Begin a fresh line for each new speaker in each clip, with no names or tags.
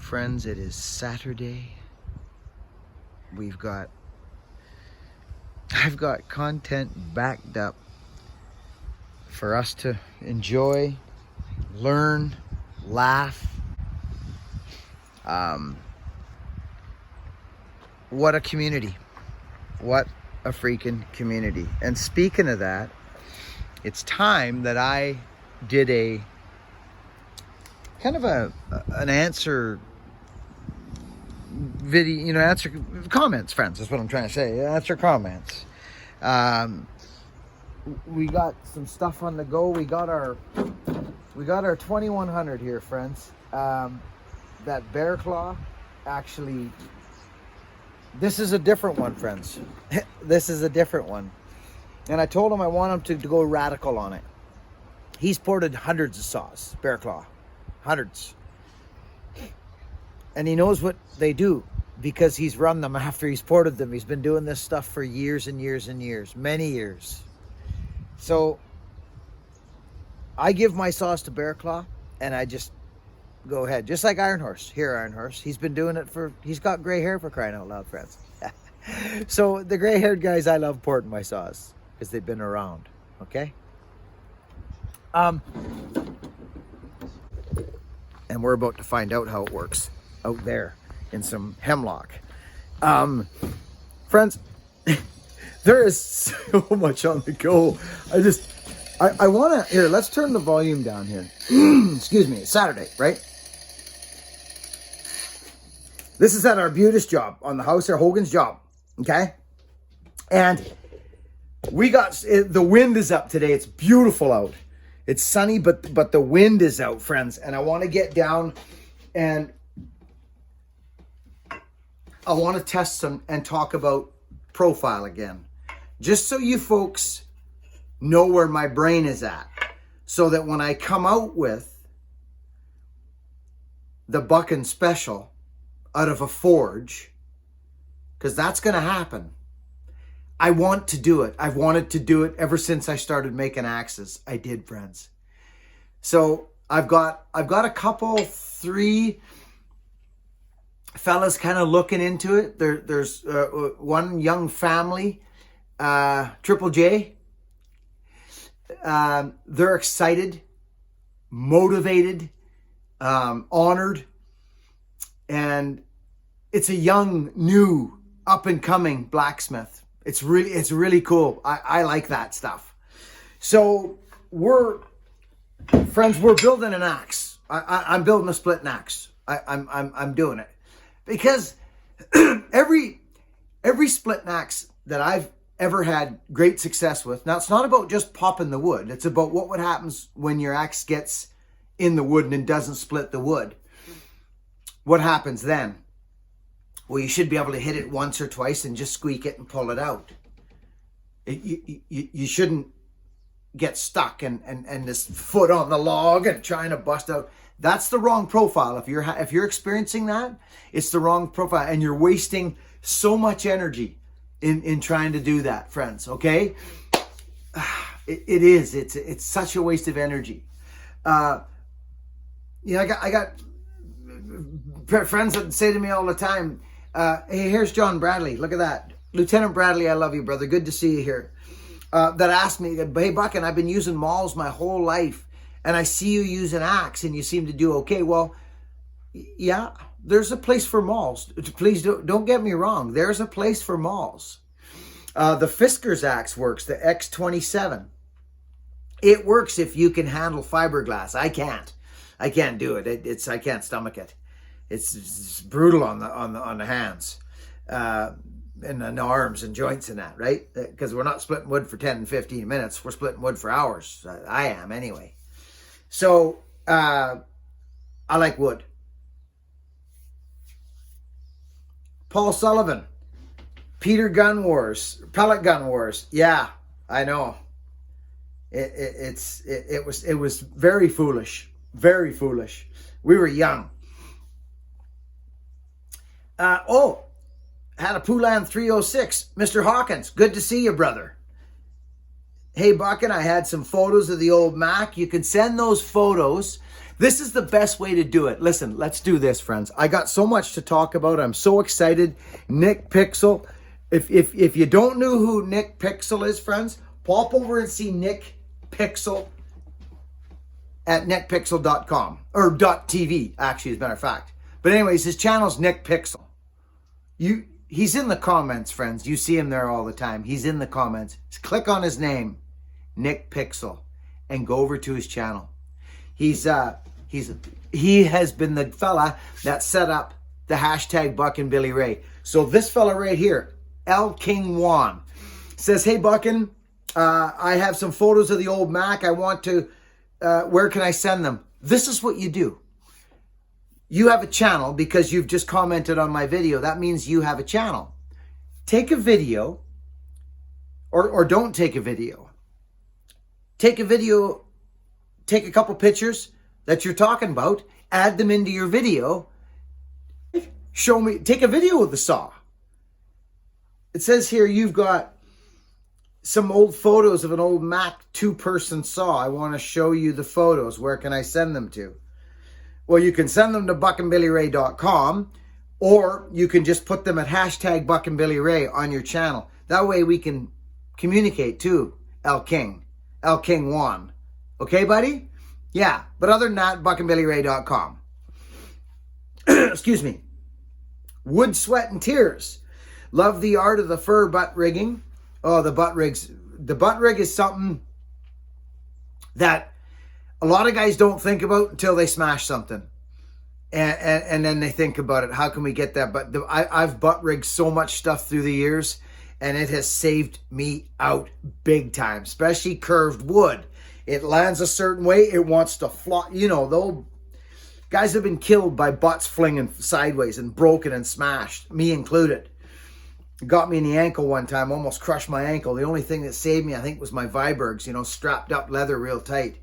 friends. It is Saturday. I've got content backed up for us to enjoy, learn, laugh. What a community. What a freaking community. And speaking of that, it's time that I did a kind of an answer video, answer comments, friends. That's what I'm trying to say. Answer comments. We got some stuff on the go. We got our 2100 here, friends. That bear claw, actually, this is a different one, friends. This is a different one. And I told him I want him to go radical on it. He's ported hundreds of saws, bear claw. Hundreds. And he knows what they do because he's run them after he's ported them. He's been doing this stuff for years and years and years, many years. So I give my saws to bear claw and I just go ahead, just like Iron Horse. Here, Iron Horse. He's been doing it he's got gray hair, for crying out loud, friends. So the gray haired guys, I love porting my saws because they've been around. Okay. And we're about to find out how it works out there in some hemlock. Friends, there is so much on the go. I want to, here, let's turn the volume down here. Excuse me, it's Saturday, right? This is at our Butis job on the house there, Hogan's job, okay? And we got, the wind is up today. It's beautiful out. It's sunny, but the wind is out, friends. And I want to get down and I want to test some and talk about profile again. Just so you folks know where my brain is at. So that when I come out with the Buckin Special out of a forge, because that's going to happen. I want to do it. I've wanted to do it ever since I started making axes. I did, friends. So I've got a couple, 3 fellas kind of looking into it. There's one young family, Triple J. They're excited, motivated, honored, and it's a young, new, up and coming blacksmith. It's really cool. I like that stuff. So we're building an axe. I'm building a split axe. I'm doing it because every split axe that I've ever had great success with. Now it's not about just popping the wood. It's about what happens when your axe gets in the wood and doesn't split the wood. What happens then? Well, you should be able to hit it once or twice and just squeak it and pull it out. You shouldn't get stuck and this foot on the log and trying to bust out. That's the wrong profile. If you're experiencing that, it's the wrong profile, and you're wasting so much energy in trying to do that, friends. Okay, it is. It's such a waste of energy. I got friends that say to me all the time, hey, here's John Bradley. Look at that. Lieutenant Bradley, I love you, brother. Good to see you here. That asked me, hey, Buckin, I've been using mauls my whole life, and I see you use an axe, and you seem to do okay. Well, yeah, there's a place for mauls. Please don't get me wrong. There's a place for mauls. The Fisker's axe works, the X27. It works if you can handle fiberglass. I can't do it. I can't stomach it. It's brutal on the hands, and the arms and joints and that, right? Because we're not splitting wood for 10 and 15 minutes. We're splitting wood for hours. I am anyway. So I like wood. Paul Sullivan, Peter Gun Wars, Pellet Gun Wars. Yeah, I know. It was very foolish. Very foolish. We were young. Had a Poulan 306. Mr. Hawkins, good to see you, brother. Hey, Buckin, I had some photos of the old Mac. You can send those photos This is the best way to do it. Listen, let's do this, friends. I got so much to talk about. I'm so excited. Nick Pixel. If you don't know who Nick Pixel is, friends, pop over and see Nick Pixel at nickpixel.com or .tv, actually, as a matter of fact. But anyways, his channel's Nick Pixel. He's in the comments, friends. You see him there all the time. He's in the comments. Just click on his name, Nick Pixel, and go over to his channel. He has been the fella that set up the hashtag Buck and Billy Ray. So this fella right here, L King Juan, says, "Hey Buckin, I have some photos of the old Mac. I want to, where can I send them?" This is what you do. You have a channel because you've just commented on my video. That means you have a channel. Take a video, or don't take a video. Take a video, take a couple pictures that you're talking about, add them into your video. Show me, take a video of the saw. It says here you've got some old photos of an old Mac 2-person saw. I want to show you the photos. Where can I send them to? Well, you can send them to buckandbillyray.com, or you can just put them at hashtag buckandbillyray on your channel. That way we can communicate too, L King Juan. Okay, buddy? Yeah, but other than that, buckandbillyray.com. Excuse me. Wood, Sweat, and Tears. Love the art of the fur butt rigging. Oh, the butt rigs. The butt rig is something that a lot of guys don't think about until they smash something. And then they think about it. How can we get that? But I've butt rigged so much stuff through the years, and it has saved me out big time, especially curved wood. It lands a certain way. It wants to fly. You know, the old guys have been killed by butts flinging sideways and broken and smashed, me included. It got me in the ankle one time, almost crushed my ankle. The only thing that saved me, I think, was my Vibergs, you know, strapped up leather real tight.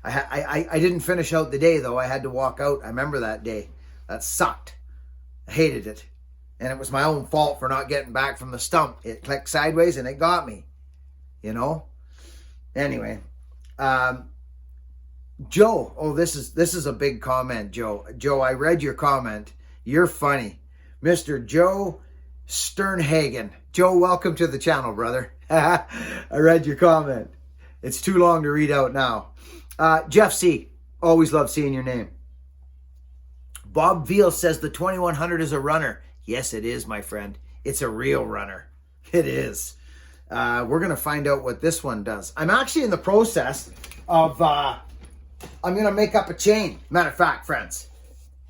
I didn't finish out the day, though. I had to walk out. I remember that day. That sucked. I hated it. And it was my own fault for not getting back from the stump. It clicked sideways and it got me. You know? Anyway. Joe. Oh, this is a big comment, Joe. Joe, I read your comment. You're funny. Mr. Joe Sternhagen. Joe, welcome to the channel, brother. I read your comment. It's too long to read out now. Jeff C. Always love seeing your name. Bob Veal says the 2100 is a runner. Yes, it is, my friend. It's a real runner. It is. We're going to find out what this one does. I'm actually in the process of, I'm going to make up a chain. Matter of fact, friends.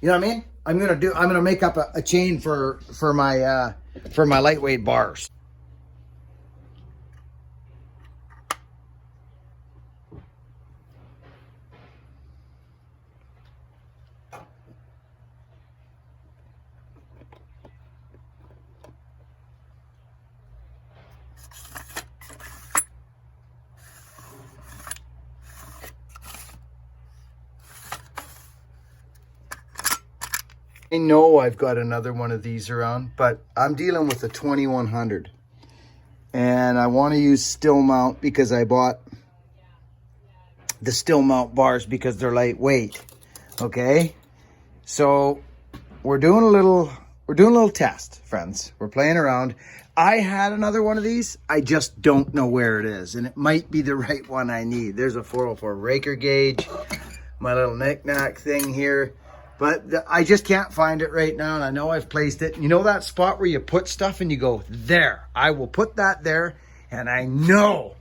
You know what I mean? I'm going to make up a chain for my lightweight bars. I know I've got another one of these around, but I'm dealing with the 2100. And I want to use Stihl mount because I bought the Stihl mount bars because they're lightweight. Okay? So we're doing a little test, friends. We're playing around. I had another one of these. I just don't know where it is, and it might be the right one I need. There's a 404 raker gauge, my little knick-knack thing here. But I just can't find it right now, and I know I've placed it. You know that spot where you put stuff and you go, there, I will put that there, and I know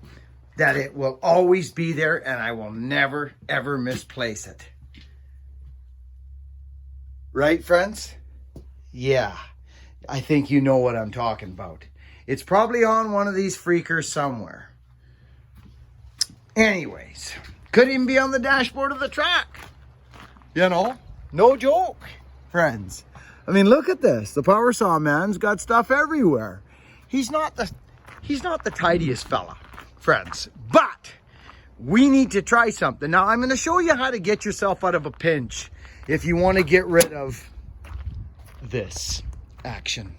that it will always be there, and I will never, ever misplace it. Right, friends? Yeah, I think you know what I'm talking about. It's probably on one of these freakers somewhere. Anyways, could even be on the dashboard of the truck. You know? No joke, friends. I mean, look at this. The power saw man's got stuff everywhere. He's not the tidiest fella, friends. But we need to try something. Now, I'm going to show you how to get yourself out of a pinch if you want to get rid of this action.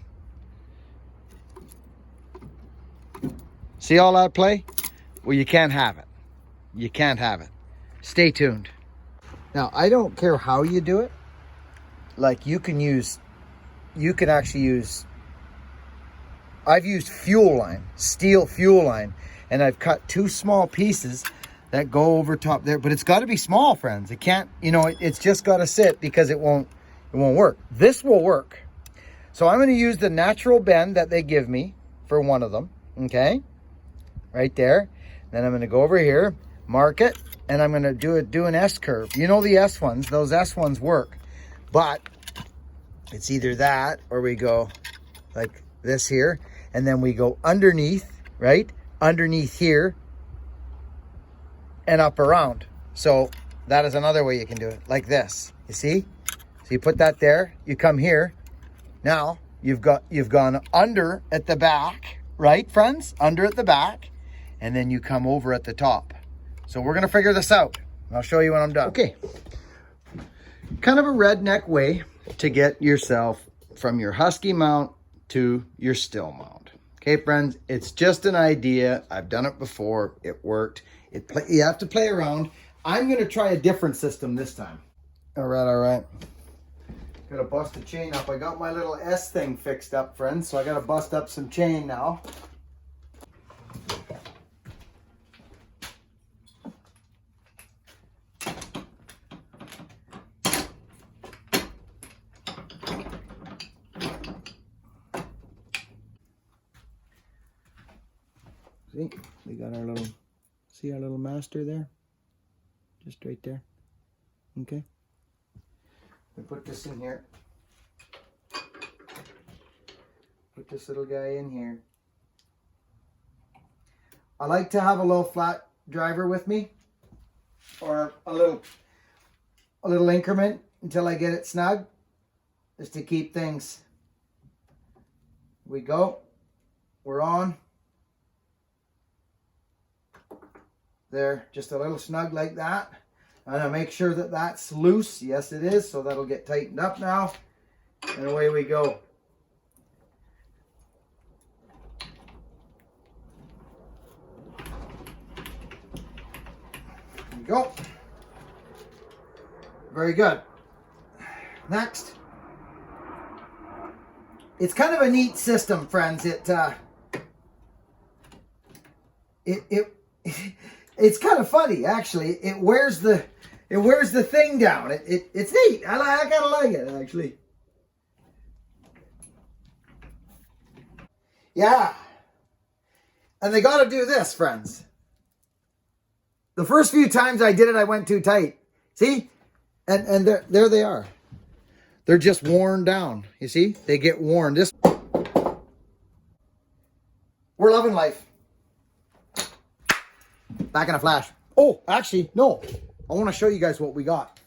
See all that play? Well, you can't have it. You can't have it. Stay tuned. Now, I don't care how you do it. Like you can actually use, I've used fuel line, Stihl fuel line, and I've cut 2 small pieces that go over top there, but it's got to be small, friends. It can't, you know, it's just got to sit because it won't work. This will work. So I'm going to use the natural bend that they give me for one of them, okay? Right there. Then I'm going to go over here, mark it, and I'm going to do an S curve. You know the S ones, those S ones work. But it's either that or we go like this here, and then we go underneath, right? Underneath here and up around. So that is another way you can do it, like this. You see? So you put that there, you come here. Now you've gone under at the back, right, friends? Under at the back, and then you come over at the top. So we're gonna figure this out. I'll show you when I'm done. Okay. Kind of a redneck way to get yourself from your Husky mount to your Stihl mount. Okay, friends, it's just an idea. I've done it before. It worked. You have to play around. I'm going to try a different system this time. All right. Got to bust the chain up. I got my little S thing fixed up, friends, so I got to bust up some chain now. See, we got our little, see our little master there? Just right there. Okay. We put this in here. Put this little guy in here. I like to have a little flat driver with me, or a little increment until I get it snug, just to keep things. Here we go. We're on. There, just a little snug like that. I'm going to make sure that that's loose. Yes, it is. So that'll get tightened up now. And away we go. There we go. Very good. Next. It's kind of a neat system, friends. It's kind of funny, actually. It wears the thing down. It's neat. I kind of like it, actually. Yeah. And they got to do this, friends. The first few times I did it, I went too tight. See? And there they are. They're just worn down. You see? They get worn. We're loving life. Back in a flash. Oh, actually, no. I want to show you guys what we got.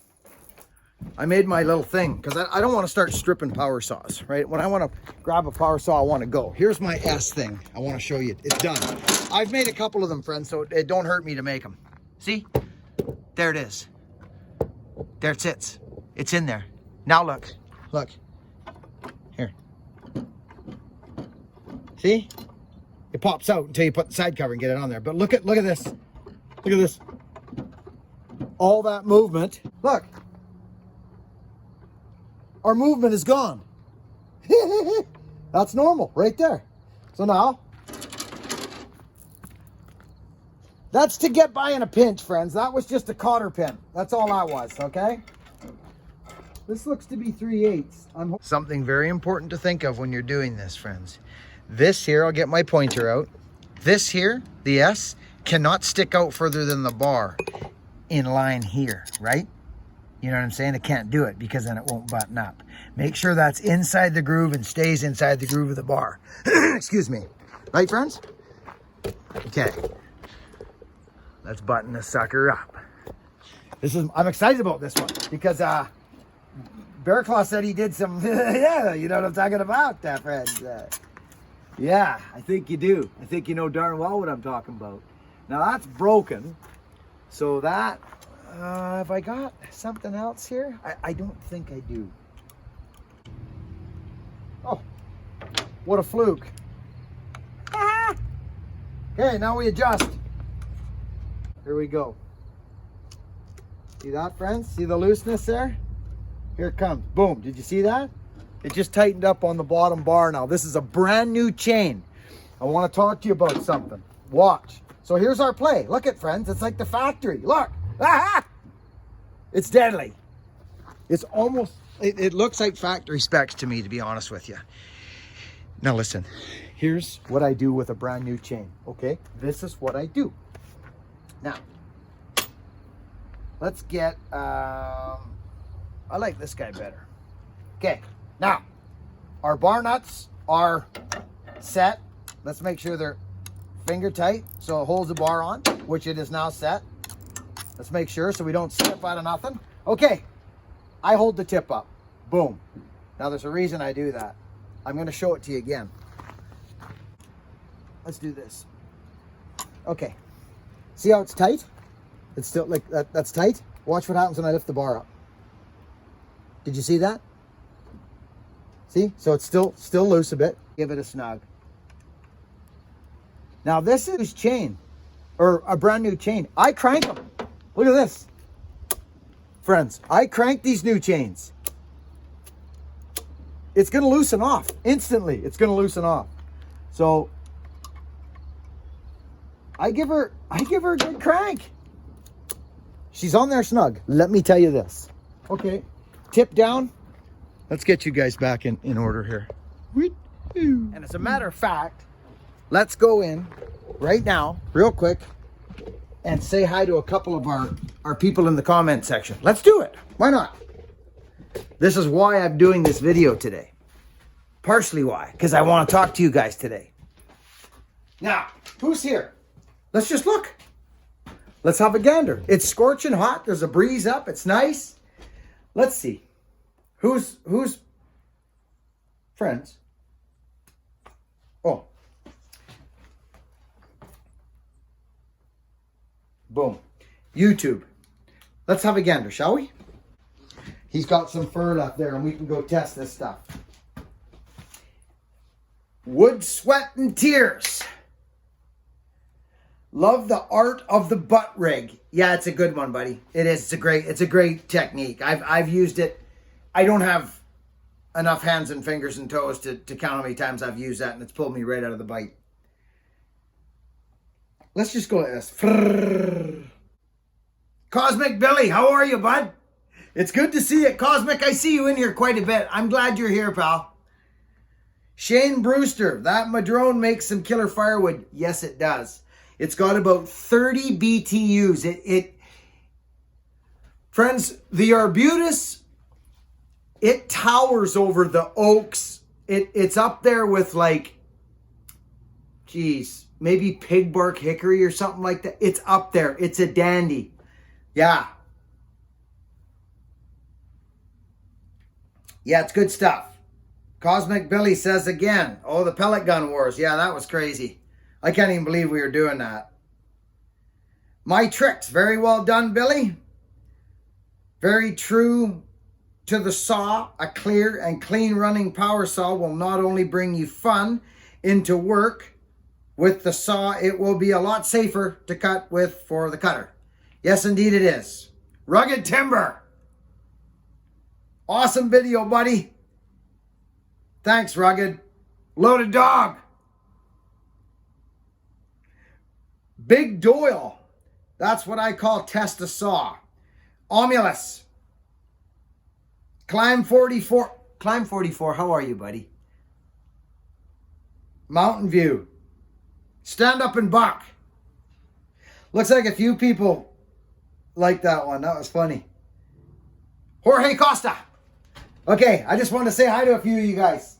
I made my little thing because I don't want to start stripping power saws, right? When I want to grab a power saw, I want to go. Here's my S thing. I want to show you. It's done. I've made a couple of them, friends, so it don't hurt me to make them. See? There it is. There it sits. It's in there. Now look. Look. Here. See? It pops out until you put the side cover and get it on there. But look at this. Look at this. All that movement. Look. Our movement is gone. That's normal right there. So now, that's to get by in a pinch, friends. That was just a cotter pin. That's all that was, okay? This looks to be 3/8. Something very important to think of when you're doing this, friends. This here, I'll get my pointer out. This here, the S, cannot stick out further than the bar in line here, right? You know what I'm saying? It can't do it because then it won't button up. Make sure that's inside the groove and stays inside the groove of the bar. Excuse me. Right, friends? Okay. Let's button this sucker up. I'm excited about this one because Bear Claw said he did some, yeah, you know what I'm talking about, friends. Yeah, I think you do. I think you know darn well what I'm talking about. Now that's broken. So that, have I got something else here? I don't think I do. Oh, what a fluke. Okay, now we adjust. Here we go. See that, friends? See the looseness there? Here it comes. Boom. Did you see that? It just tightened up on the bottom bar now. This is a brand new chain. I want to talk to you about something. Watch. So here's our play. Look at, friends. It's like the factory. Look. Ah! It's deadly. It's almost, it looks like factory specs to me, to be honest with you. Now listen, here's what I do with a brand new chain, okay? This is what I do. Now, let's get, I like this guy better. Okay, now, our bar nuts are set. Let's make sure they're finger tight so it holds the bar on, which it is now set. Let's make sure so we don't slip out of nothing. Okay, I hold the tip up. Boom. Now there's a reason I do that. I'm going to show it to you again. Let's do this. Okay. See how it's tight? It's still like that. That's tight. Watch what happens when I lift the bar up. Did you see that? See? So it's still loose a bit. Give it a snug. Now this is chain, or a brand new chain. I crank them. Look at this. Friends, I crank these new chains. It's going to loosen off. Instantly, it's going to loosen off. So, I give her a good crank. She's on there snug. Let me tell you this. Okay, tip down. Let's get you guys back in order here. And as a matter of fact, let's go in right now, real quick, and say hi to a couple of our people in the comment section. Let's do it. Why not? This is why I'm doing this video today. Partially why, because I want to talk to you guys today. Now, who's here? Let's just look. Let's have a gander. It's scorching hot. There's a breeze up. It's nice. Let's see. Who's friends? Oh. Boom. YouTube. Let's have a gander, shall we? He's got some fur left there and we can go test this stuff. Wood, Sweat, and Tears. Love the art of the butt rig. Yeah, it's a good one, buddy. It is. It's a great technique. I've used it. I don't have enough hands and fingers and toes to count how many times I've used that, and it's pulled me right out of the bite. Let's just go like this. Cosmic Billy, how are you, bud? It's good to see you. Cosmic, I see you in here quite a bit. I'm glad you're here, pal. Shane Brewster, that Madrone makes some killer firewood. Yes, it does. It's got about 30 BTUs. Friends, the Arbutus, it towers over the oaks. It's up there with like, geez, maybe pig bark hickory or something like that. It's up there. It's a dandy. Yeah. Yeah, it's good stuff. Cosmic Billy says again, oh, the pellet gun wars. Yeah, that was crazy. I can't even believe we were doing that. My tricks. Very well done, Billy. Very true to the saw. A clear and clean running power saw will not only bring you fun into work with the saw, it will be a lot safer to cut with for the cutter. Yes, indeed it is. Rugged Timber. Awesome video, buddy. Thanks, Rugged. Loaded Dog. Big Doyle. That's what I call test a saw. Omulus. Climb 44. Climb 44, how are you, buddy? Mountain View. Stand Up and Buck. Looks like a few people like that one. That was funny. Jorge Costa. Okay, I just wanted to say hi to a few of you guys.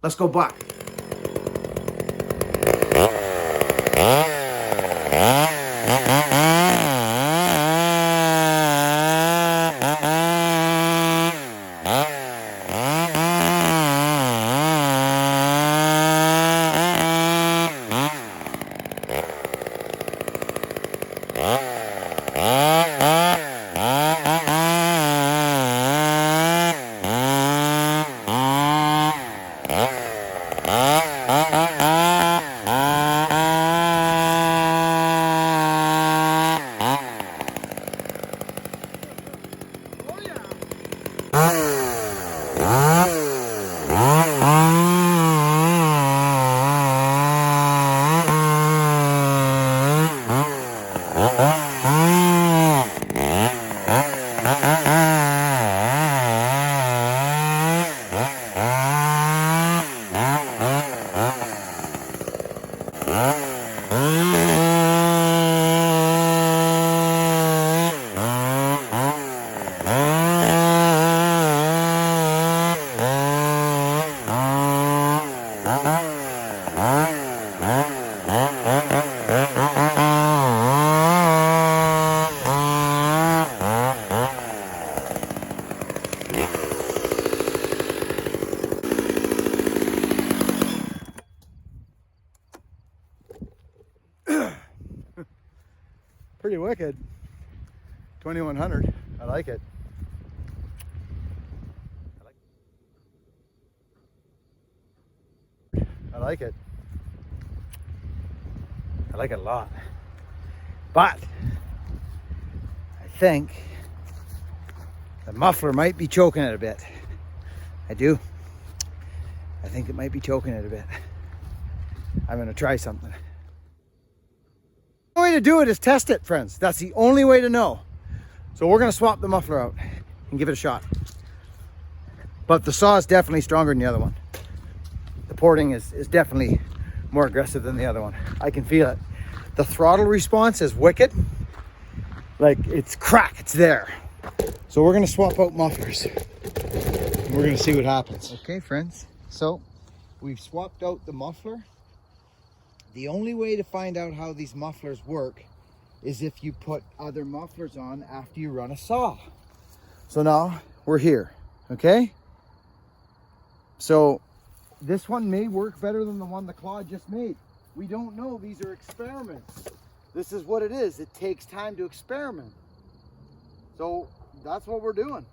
Let's go Buck. Pretty wicked. 2100. I like it. I like it. I like it a lot. But I think the muffler might be choking it a bit. I do. I think it might be choking it a bit. I'm gonna try something. The way to do it is test it, friends. That's the only way to know. So we're gonna swap the muffler out and give it a shot. But the saw is definitely stronger than the other one. The porting is definitely more aggressive than the other one. I can feel it. The throttle response is wicked. Like, it's crack, it's there. So we're gonna swap out mufflers. We're gonna see what happens. Okay, friends, so we've swapped out the muffler. The only way to find out how these mufflers work is if you put other mufflers on after you run a saw. So now we're here, okay? So this one may work better than the one the Claude just made. We don't know, these are experiments. This is what it is. It takes time to experiment. So that's what we're doing.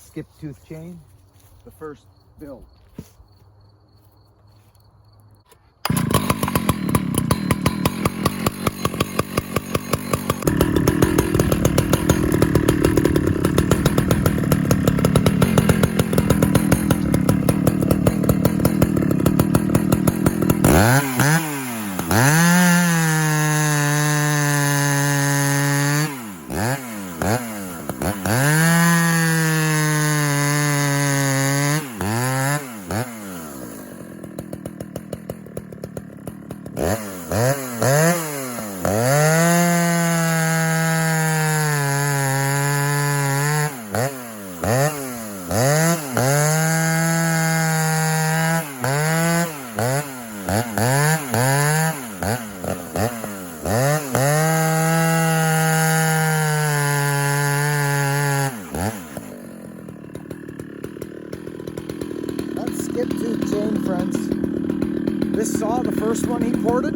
Skip tooth chain, the first build. That's skip tooth chain, friends. This saw, the first one he ported,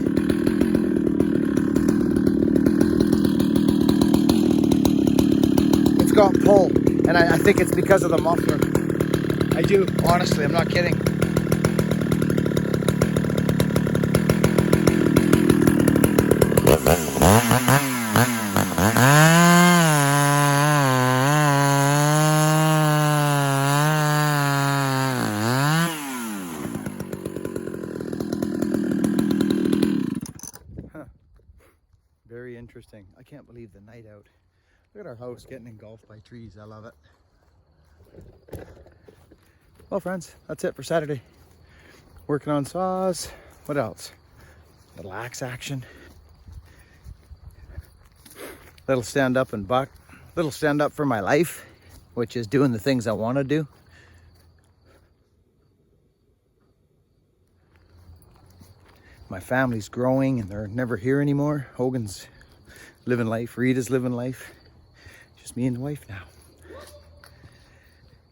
it's got pull, and I think it's because of the muffler. I do, honestly, I'm not kidding. Very interesting. I can't believe the night out. Look at our house getting engulfed by trees. I love it. Well, friends, that's it for Saturday. Working on saws. What else? Little axe action. Little stand up and buck. Little stand up for my life, which is doing the things I want to do. My family's growing and they're never here anymore. Hogan's living life. Rita's living life. Just me and the wife now.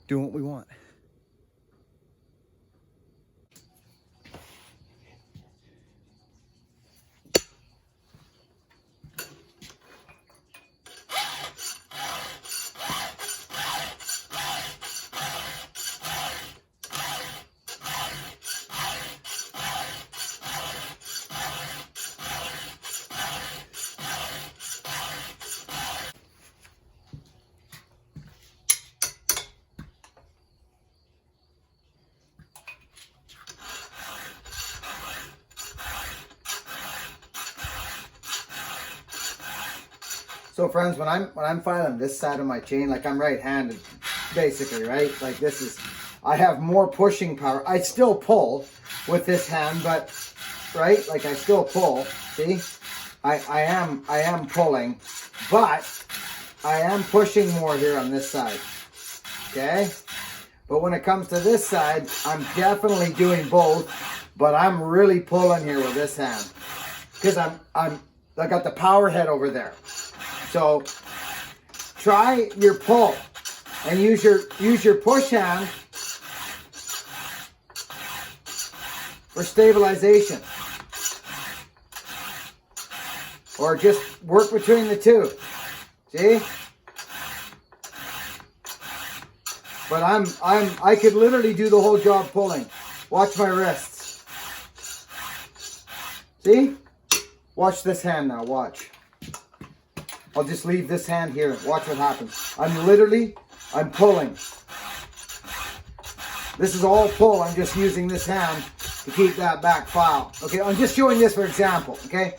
Doing what we want. So friends, when I'm filing this side of my chain, like I'm right-handed, basically, right? Like this is, I have more pushing power. I still pull with this hand, but right, like I still pull. See, I am pulling, but I am pushing more here on this side. Okay, but when it comes to this side, I'm definitely doing both, but I'm really pulling here with this hand because I got the power head over there. So try your pull and use your push hand for stabilization. Or just work between the two. See? But I could literally do the whole job pulling. Watch my wrists. See? Watch this hand now, watch. I'll just leave this hand here. Watch what happens. I'm pulling. This is all pull. I'm just using this hand to keep that back file. Okay, I'm just showing this for example, okay?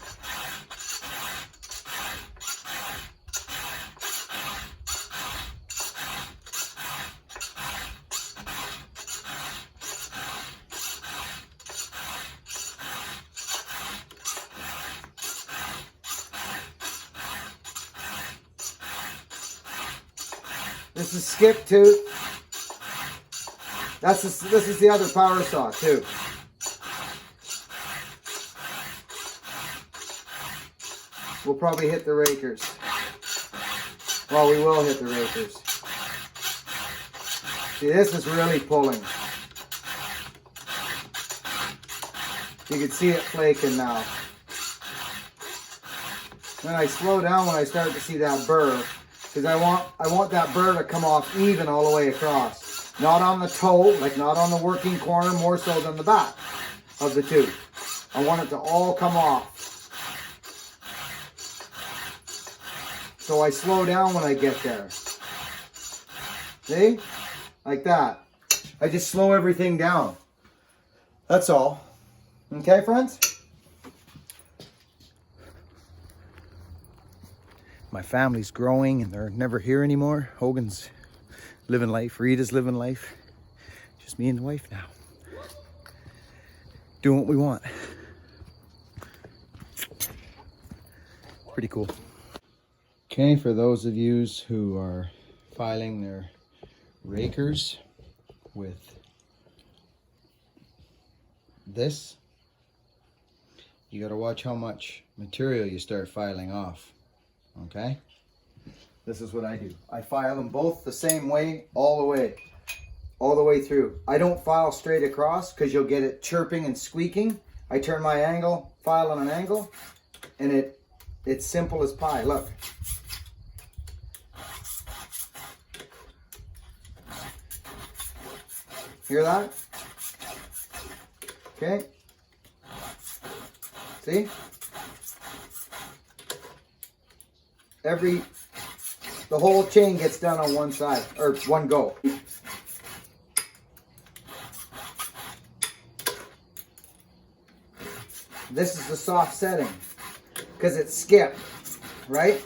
This is skip tooth. This is the other power saw too. We'll probably hit the rakers. Well, we will hit the rakers. See, this is really pulling. You can see it flaking now. Then I slow down when I start to see that burr. Because I want that burr to come off even all the way across. Not on the toe, like not on the working corner, more so than the back of the tooth. I want it to all come off. So I slow down when I get there. See? Like that. I just slow everything down. That's all. Okay, friends? My family's growing and they're never here anymore. Hogan's living life. Rita's living life. Just me and the wife now. Doing what we want. Pretty cool. Okay, for those of you who are filing their rakers with this, you got to watch how much material you start filing off. Okay, this is what I do. I file them both the same way, all the way through. I don't file straight across because you'll get it chirping and squeaking. I turn my angle, file on an angle, and it's simple as pie. Look. Hear that? Okay. See? The whole chain gets done on one side, or one go. This is the soft setting, because it's skipped, right?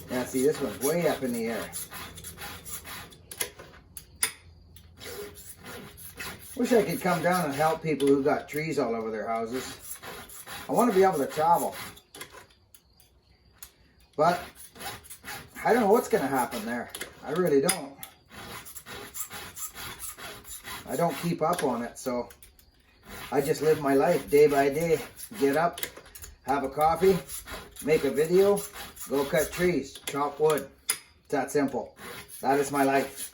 Now see, this one's way up in the air. Wish I could come down and help people who got trees all over their houses. I want to be able to travel. But I don't know what's going to happen there. I really don't. I don't keep up on it, so I just live my life day by day. Get up, have a coffee, make a video, go cut trees, chop wood. It's that simple. That is my life.